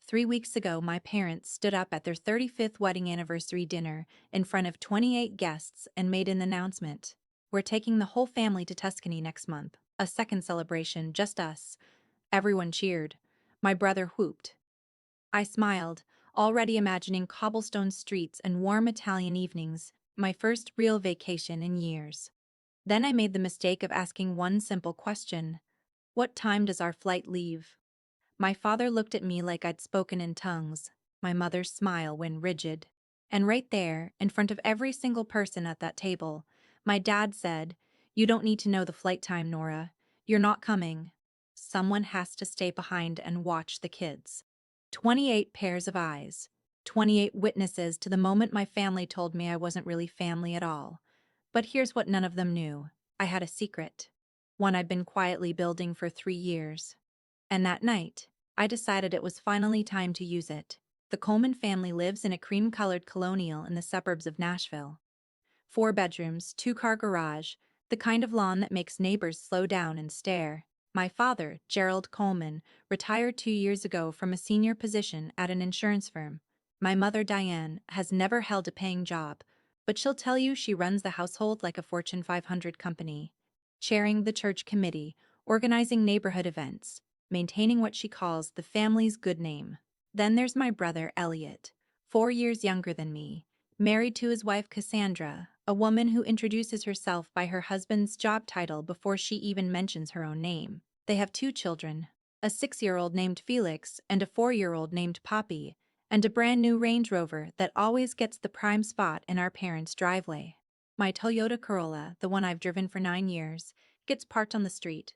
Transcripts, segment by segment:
3 weeks ago, my parents stood up at their 35th wedding anniversary dinner in front of 28 guests and made an announcement. We're taking the whole family to Tuscany next month. A second celebration, just us. Everyone cheered. My brother whooped. I smiled, already imagining cobblestone streets and warm Italian evenings, my first real vacation in years. Then I made the mistake of asking one simple question. What time does our flight leave? My father looked at me like I'd spoken in tongues. My mother's smile went rigid. And right there, in front of every single person at that table, my dad said, "You don't need to know the flight time, Nora. You're not coming. Someone has to stay behind and watch the kids." 28 pairs of eyes. 28 witnesses to the moment my family told me I wasn't really family at all. But here's what none of them knew. I had a secret. One I'd been quietly building for 3 years. And that night, I decided it was finally time to use it. The Coleman family lives in a cream-colored colonial in the suburbs of Nashville. 4 bedrooms, two-car garage, the kind of lawn that makes neighbors slow down and stare. My father, Gerald Coleman, retired 2 years ago from a senior position at an insurance firm. My mother, Diane, has never held a paying job, but she'll tell you she runs the household like a Fortune 500 company. Chairing the church committee, organizing neighborhood events, maintaining what she calls the family's good name. Then there's my brother, Elliot, 4 years younger than me, married to his wife Cassandra, a woman who introduces herself by her husband's job title before she even mentions her own name. They have 2 children, a 6-year-old named Felix and a 4-year-old named Poppy, and a brand new Range Rover that always gets the prime spot in our parents' driveway. My Toyota Corolla, the one I've driven for 9 years, gets parked on the street.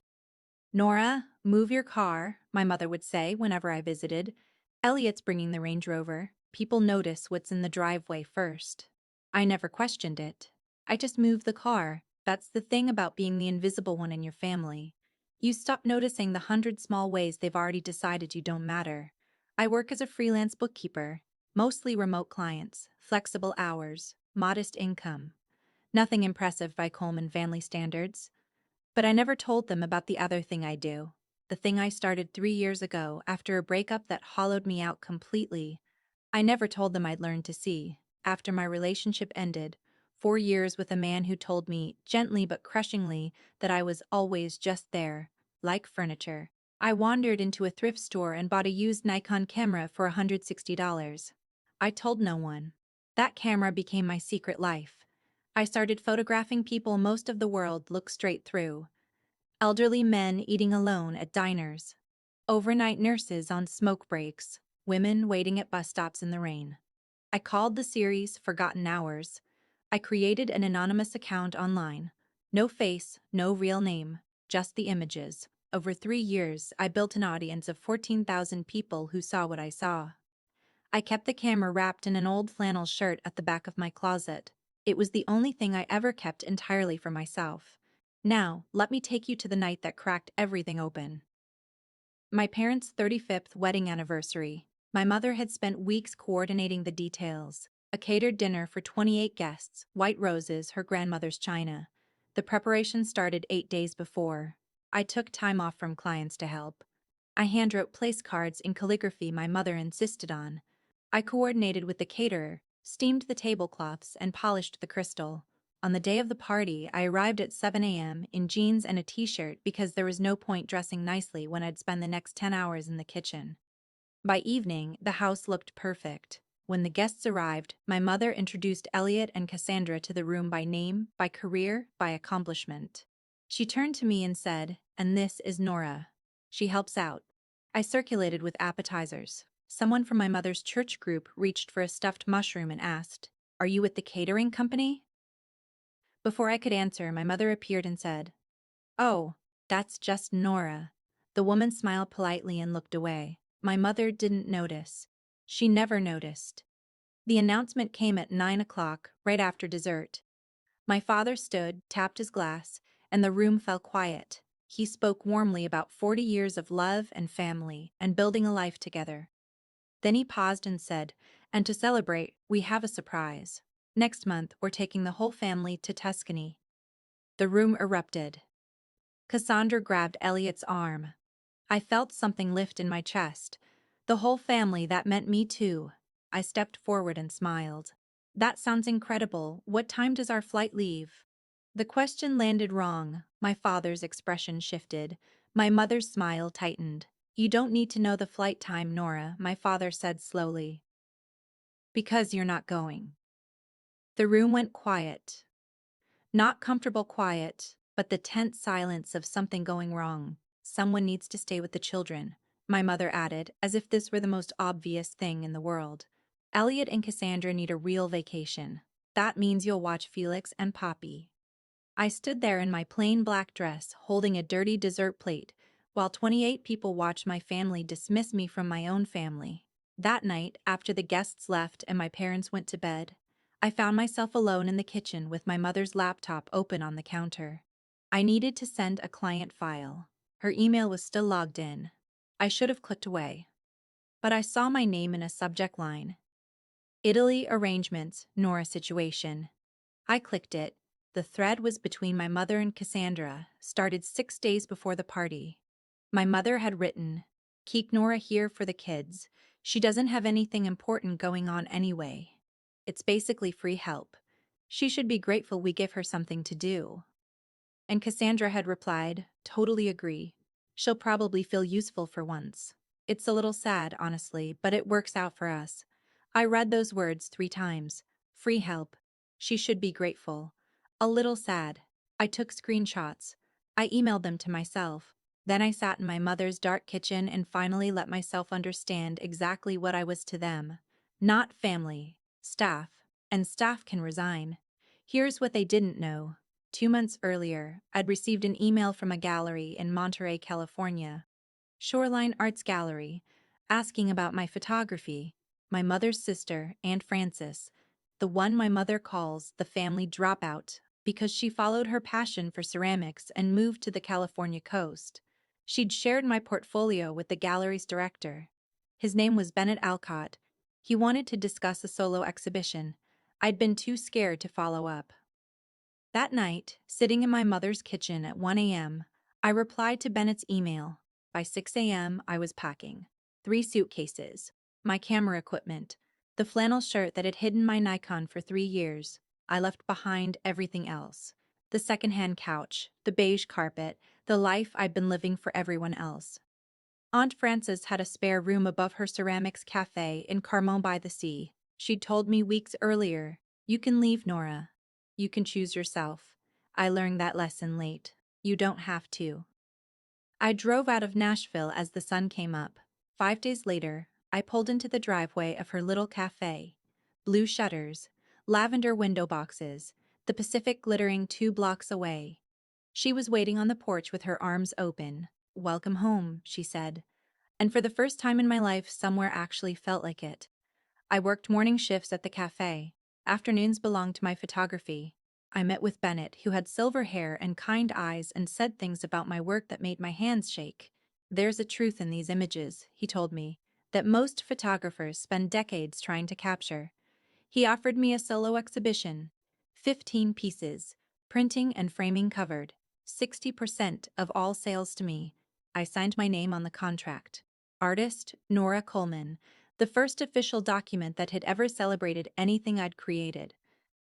"Nora, move your car," my mother would say whenever I visited. "Elliot's bringing the Range Rover. People notice what's in the driveway first." I never questioned it. I just moved the car. That's the thing about being the invisible one in your family. You stop noticing the 100 small ways they've already decided you don't matter. I work as a freelance bookkeeper, mostly remote clients, flexible hours, modest income. Nothing impressive by Coleman family standards. But I never told them about the other thing I do. The thing I started 3 years ago after a breakup that hollowed me out completely. I never told them I'd learned to see. After my relationship ended, 4 years with a man who told me, gently but crushingly, that I was always just there, like furniture. I wandered into a thrift store and bought a used Nikon camera for $160. I told no one. That camera became my secret life. I started photographing people most of the world look straight through. Elderly men eating alone at diners. Overnight nurses on smoke breaks. Women waiting at bus stops in the rain. I called the series Forgotten Hours. I created an anonymous account online. No face, no real name, just the images. Over 3 years, I built an audience of 14,000 people who saw what I saw. I kept the camera wrapped in an old flannel shirt at the back of my closet. It was the only thing I ever kept entirely for myself. Now, let me take you to the night that cracked everything open. My parents' 35th wedding anniversary. My mother had spent weeks coordinating the details. A catered dinner for 28 guests, white roses, her grandmother's china. The preparation started 8 days before. I took time off from clients to help. I handwrote place cards in calligraphy my mother insisted on. I coordinated with the caterer, steamed the tablecloths, and polished the crystal. On the day of the party, I arrived at 7 a.m. in jeans and a t-shirt because there was no point dressing nicely when I'd spend the next 10 hours in the kitchen. By evening, the house looked perfect. When the guests arrived, my mother introduced Elliot and Cassandra to the room by name, by career, by accomplishment. She turned to me and said, "And this is Nora. She helps out." I circulated with appetizers. Someone from my mother's church group reached for a stuffed mushroom and asked, "Are you with the catering company?" Before I could answer, my mother appeared and said, "Oh, that's just Nora." The woman smiled politely and looked away. My mother didn't notice. She never noticed. The announcement came at 9 o'clock, right after dessert. My father stood, tapped his glass, and the room fell quiet. He spoke warmly about 40 years of love and family and building a life together. Then he paused and said, "And to celebrate, we have a surprise. Next month, we're taking the whole family to Tuscany." The room erupted. Cassandra grabbed Elliot's arm. I felt something lift in my chest. The whole family, that meant me too. I stepped forward and smiled. That sounds incredible. What time does our flight leave? The question landed wrong. My father's expression shifted. My mother's smile tightened. You don't need to know the flight time, Nora, my father said slowly. Because you're not going. The room went quiet. Not comfortable quiet, but the tense silence of something going wrong. Someone needs to stay with the children, my mother added, as if this were the most obvious thing in the world. Elliot and Cassandra need a real vacation. That means you'll watch Felix and Poppy. I stood there in my plain black dress, holding a dirty dessert plate, while 28 people watched my family dismiss me from my own family. That night, after the guests left and my parents went to bed, I found myself alone in the kitchen with my mother's laptop open on the counter. I needed to send a client file. Her email was still logged in. I should have clicked away. But I saw my name in a subject line. Italy arrangements, Nora situation. I clicked it. The thread was between my mother and Cassandra, started 6 days before the party. My mother had written, "Keep Nora here for the kids. She doesn't have anything important going on anyway. It's basically free help. She should be grateful we give her something to do." And Cassandra had replied, "Totally agree. She'll probably feel useful for once." It's a little sad, honestly, but it works out for us. I read those words 3 times. Free help. She should be grateful. A little sad. I took screenshots. I emailed them to myself. Then I sat in my mother's dark kitchen and finally let myself understand exactly what I was to them. Not family, staff, and staff can resign. Here's what they didn't know. 2 months earlier, I'd received an email from a gallery in Monterey, California, Shoreline Arts Gallery, asking about my photography. My mother's sister, Aunt Frances, the one my mother calls the family dropout, because she followed her passion for ceramics and moved to the California coast. She'd shared my portfolio with the gallery's director. His name was Bennett Alcott. He wanted to discuss a solo exhibition. I'd been too scared to follow up. That night, sitting in my mother's kitchen at 1 a.m., I replied to Bennett's email. By 6 a.m., I was packing 3 suitcases, my camera equipment, the flannel shirt that had hidden my Nikon for 3 years. I left behind everything else. The secondhand couch, the beige carpet, the life I'd been living for everyone else. Aunt Frances had a spare room above her ceramics cafe in Carmel by the Sea. She'd told me weeks earlier, "You can leave, Nora. You can choose yourself." I learned that lesson late. You don't have to. I drove out of Nashville as the sun came up. 5 days later, I pulled into the driveway of her little cafe. Blue shutters, lavender window boxes, the Pacific glittering 2 blocks away. She was waiting on the porch with her arms open. "Welcome home," she said. And for the first time in my life, somewhere actually felt like it. I worked morning shifts at the cafe. Afternoons belonged to my photography. I met with Bennett, who had silver hair and kind eyes and said things about my work that made my hands shake. "There's a truth in these images," he told me, "that most photographers spend decades trying to capture." He offered me a solo exhibition, 15 pieces, printing and framing covered, 60% of all sales to me. I signed my name on the contract. Artist, Nora Coleman, the first official document that had ever celebrated anything I'd created.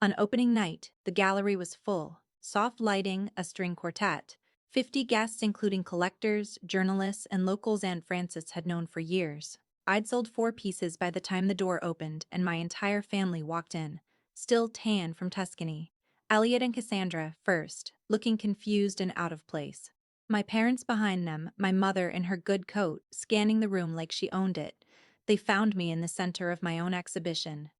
On opening night, the gallery was full, soft lighting, a string quartet, 50 guests including collectors, journalists, and locals Aunt Frances had known for years. I'd sold 4 pieces by the time the door opened and my entire family walked in, still tan from Tuscany. Elliot and Cassandra first, looking confused and out of place. My parents behind them, my mother in her good coat, scanning the room like she owned it. They found me in the center of my own exhibition.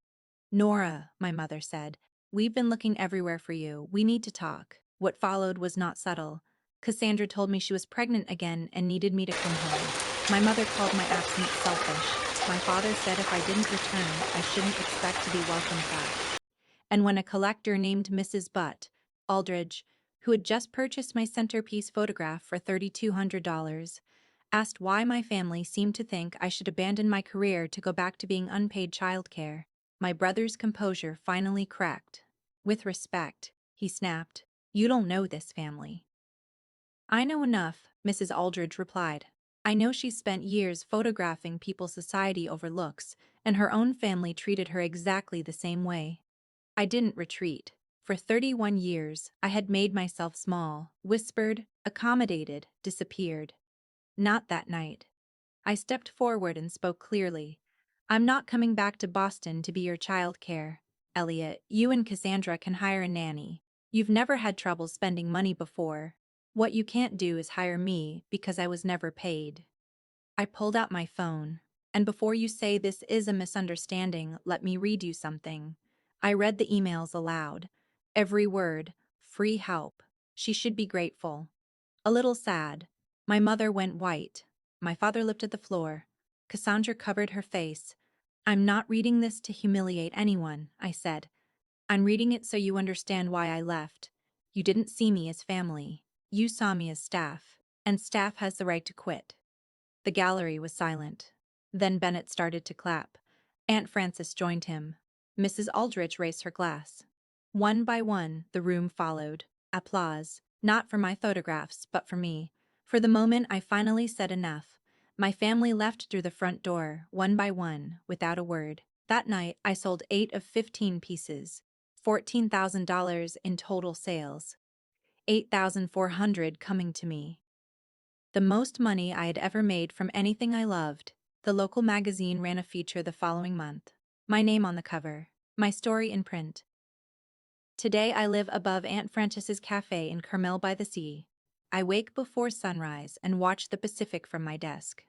"Nora," my mother said, "we've been looking everywhere for you. We need to talk." What followed was not subtle. Cassandra told me she was pregnant again and needed me to come home. My mother called my absence selfish. My father said if I didn't return, I shouldn't expect to be welcomed back. And when a collector named Mrs. Butt, Aldridge, who had just purchased my centerpiece photograph for $3,200, asked why my family seemed to think I should abandon my career to go back to being unpaid childcare, my brother's composure finally cracked. "With respect," he snapped, "you don't know this family." "I know enough," Mrs. Aldridge replied. I know she spent years photographing people society overlooks, and her own family treated her exactly the same way. I didn't retreat. For 31 years, I had made myself small, whispered, accommodated, disappeared. Not that night. I stepped forward and spoke clearly. I'm not coming back to Boston to be your childcare. Elliot, you and Cassandra can hire a nanny. You've never had trouble spending money before. What you can't do is hire me because I was never paid. I pulled out my phone. And before you say this is a misunderstanding, let me read you something. I read the emails aloud. Every word, free help. She should be grateful. A little sad. My mother went white. My father looked at the floor. Cassandra covered her face. I'm not reading this to humiliate anyone, I said. I'm reading it so you understand why I left. You didn't see me as family. You saw me as staff. And staff has the right to quit. The gallery was silent. Then Bennett started to clap. Aunt Frances joined him. Mrs. Aldrich raised her glass. One by one, the room followed. Applause. Not for my photographs, but for me. For the moment I finally said enough. My family left through the front door, one by one, without a word. That night, I sold 8 of 15 pieces. $14,000 in total sales. 8,400 coming to me. The most money I had ever made from anything I loved. The local magazine ran a feature the following month. My name on the cover. My story in print. Today I live above Aunt Frances's cafe in Carmel by the sea. I wake before sunrise and watch the Pacific from my desk.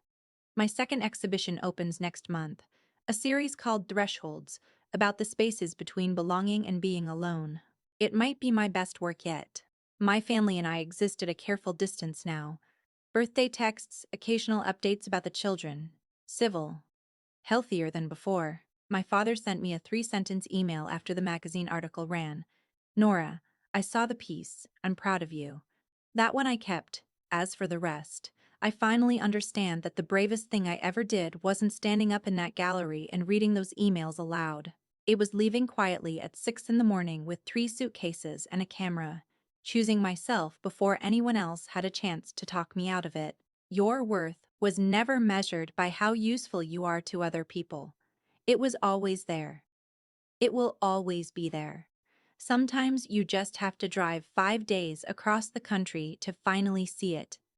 My second exhibition opens next month, a series called Thresholds, about the spaces between belonging and being alone. It might be my best work yet. My family and I exist at a careful distance now. Birthday texts, occasional updates about the children. Civil. Healthier than before. My father sent me a 3-sentence email after the magazine article ran. Nora, I saw the piece. I'm proud of you. That one I kept. As for the rest, I finally understand that the bravest thing I ever did wasn't standing up in that gallery and reading those emails aloud. It was leaving quietly at 6 in the morning with 3 suitcases and a camera, choosing myself before anyone else had a chance to talk me out of it. Your worth was never measured by how useful you are to other people. It was always there. It will always be there. Sometimes you just have to drive 5 days across the country to finally see it.